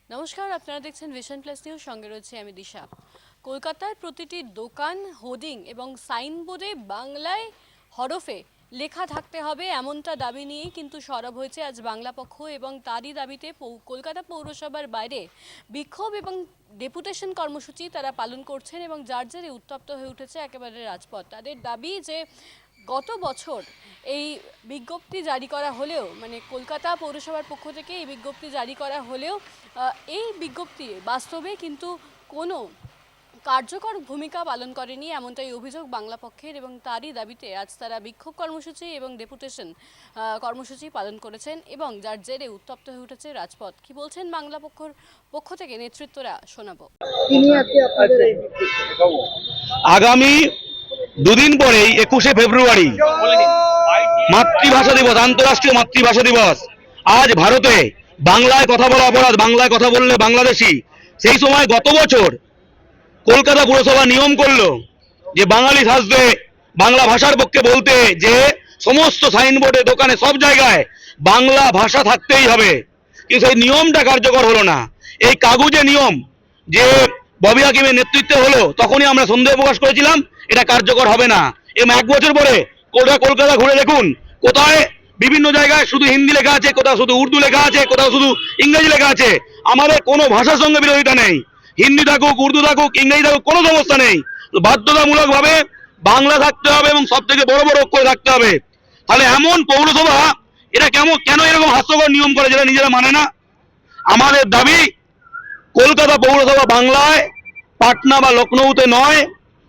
নমস্কার, আপনারা দেখছেন ভিশন প্লাস নিউজ, সঙ্গে রয়েছে আমি দিশা। কলকাতার প্রতিটি দোকান, হোর্ডিং এবং সাইনবোর্ডে বাংলায় হরফে লেখা থাকতে হবে এমনটা দাবি নিয়েই কিন্তু সরব হয়েছে আজ বাংলা পক্ষ, এবং তারই দাবিতে কলকাতা পৌরসভার বাইরে বিক্ষোভ এবং ডেপুটেশন কর্মসূচি তারা পালন করছেন, এবং যার জেরে উত্তপ্ত হয়ে উঠেছে একেবারে রাজপথ। তাদের দাবি যে গত বছর এই বিজ্ঞপ্তি জারি করা হলেও, মানে কলকাতা পৌরসভার পক্ষ থেকে এই বিজ্ঞপ্তি জারি করা হলেও এই বিজ্ঞপ্তি বাস্তবে কিন্তু কোনো কার্যকর ভূমিকা পালন করেনি, এমনটাই অভিযোগ বাংলা পক্ষের, এবং তারই দাবিতে আজ তারা বিক্ষোভ কর্মসূচি এবং ডেপুটেশন কর্মসূচি পালন করেছেন, এবং যার জেরে উত্তপ্ত হয়ে উঠেছে রাজপথ। কি বলছেন বাংলা পক্ষ থেকে নেতৃত্বরা শোনাবো। আগামী দুদিন পরেই 21শে ফেব্রুয়ারি মাতৃভাষা দিবস, আন্তর্রাষ্ট্রীয় মাতৃভাষা দিবস। আজ ভারতে বাংলায় কথা বলা অপরাধ, বাংলায় কথা বললে বাংলাদেশি। সেই সময় গত বছর কলকাতা পুরসভা নিয়ম করলো যে বাঙালি সাজতে, বাংলা ভাষার পক্ষে বলতে, যে সমস্ত সাইনবোর্ডে, দোকানে, সব জায়গায় বাংলা ভাষা থাকতেই হবে। কিন্তু সেই নিয়মটা কার্যকর হলো না। এই কাগুজে নিয়ম যে ববি হাকিমের নেতৃত্বে হলো, তখনই আমরা সন্দেহ প্রকাশ করেছিলাম এটা কার্যকর হবে না। এবং 1 বছর পরে কলকাতা ঘুরে দেখুন, কোথায় বিভিন্ন জায়গায় শুধু হিন্দি লেখা আছে, কোথাও শুধু উর্দু লেখা আছে, কোথাও শুধু ইংরেজি লেখা আছে। আমাদের কোনো ভাষার সঙ্গে বিরোধিতা নেই, হিন্দি থাকুক, উর্দু থাকুক, ইংরেজি থাকুক, কোনো সমস্যা নেই। বাধ্যতামূলক ভাবে বাংলা থাকতে হবে এবং সব থেকে বড় বড় অক্ষরে থাকতে হবে। তাহলে এমন পৌরসভা এটা কেন এরকম হাস্যকর নিয়ম করে যেটা নিজেরা মানে না? আমাদের দাবি কলকাতা পৌরসভা বাংলায়, পাটনা বা লখনৌতে নয়।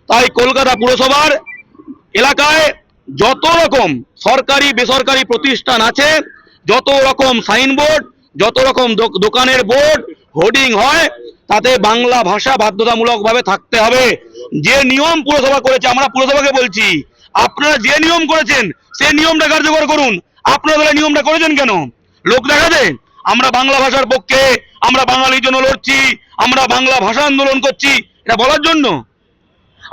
তাই কলকাতা পুরসভার এলাকায় যত রকম সরকারি বেসরকারি প্রতিষ্ঠান আছে, যত রকম সাইনবোর্ড, যত রকম দোকানের বোর্ড, হোর্ডিং হয়, তাতে বাংলা ভাষা বাধ্যতামূলকভাবে থাকতে হবে। যে নিয়ম পুরসভা করেছে, আমরা পুরসভাকে বলছি আপনারা যে নিয়ম করেছেন সেই নিয়মটা কার্যকর করুন। আপনারা নিয়মটা করেছেন কেন? লোক দেখাতে? আমরা বাংলা ভাষার পক্ষে, আমরা বাঙালির জন্য লড়ছি, আমরা বাংলা ভাষা আন্দোলন করছি, এটা বলার জন্য?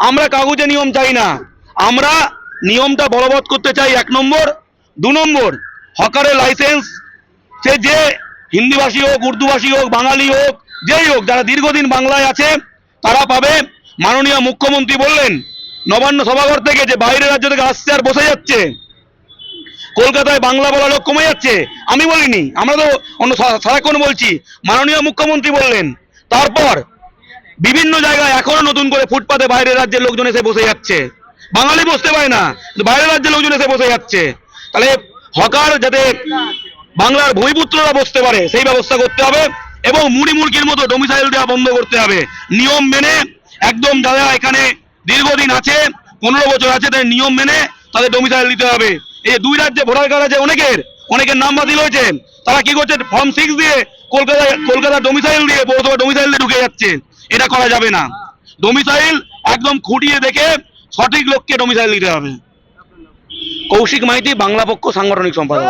আমরা কাগজে নিয়ম চাই না, আমরা নিয়মটা বলবৎ করতে চাই। 1 নম্বর। 2 নম্বর, হকারের লাইসেন্স সে যে হিন্দিভাষী হোক, উর্দুভাষী হোক, বাঙালি হোক, যেই হোক, যারা দীর্ঘদিন বাংলায় আছে তারা পাবে। মাননীয় মুখ্যমন্ত্রী বললেন নবান্ন সভাঘর থেকে যে বাইরের রাজ্য থেকে আসছে আর বসে যাচ্ছে, কলকাতায় বাংলা বলা লোক কমে যাচ্ছে। আমি বলিনি, আমরা তো অন্য সারাক্ষণ বলছি। মাননীয় মুখ্যমন্ত্রী বললেন। তারপর বিভিন্ন জায়গায় এখনো নতুন করে ফুটপাতে বাইরের রাজ্যের লোকজন এসে বসে যাচ্ছে। বাঙালি বসতে পারে না, বাইরের রাজ্যের লোকজন এসে বসে যাচ্ছে। তাহলে হকার যাতে বাংলার ভূমিপুত্ররা বসতে পারে সেই ব্যবস্থা করতে হবে, এবং মুড়ি মুরগির মতো ডোমিসাইল দেওয়া বন্ধ করতে হবে। নিয়ম মেনে একদম, যারা এখানে দীর্ঘদিন আছে, 15 বছর আছে, তাদের নিয়ম মেনে তাদের ডোমিসাইল দিতে হবে। এই 2 রাজ্যে ভোটার কার্ড আছে অনেকের নাম বাতিল হয়েছে, তারা কি করছে, ফর্ম 6 দিয়ে কলকাতা ডোমিসাইল দিয়ে, পৌরসভা ডোমিসাইল দিয়ে ঢুকে যাচ্ছে। এটা করা যাবে না। ডোমিসাইল একদম খুঁটিয়ে দেখে সঠিক লোককে ডোমিসাইল দিতে হবে। কৌশিক মাইতি, বাংলা পক্ষ সাংগঠনিক সম্পাদক।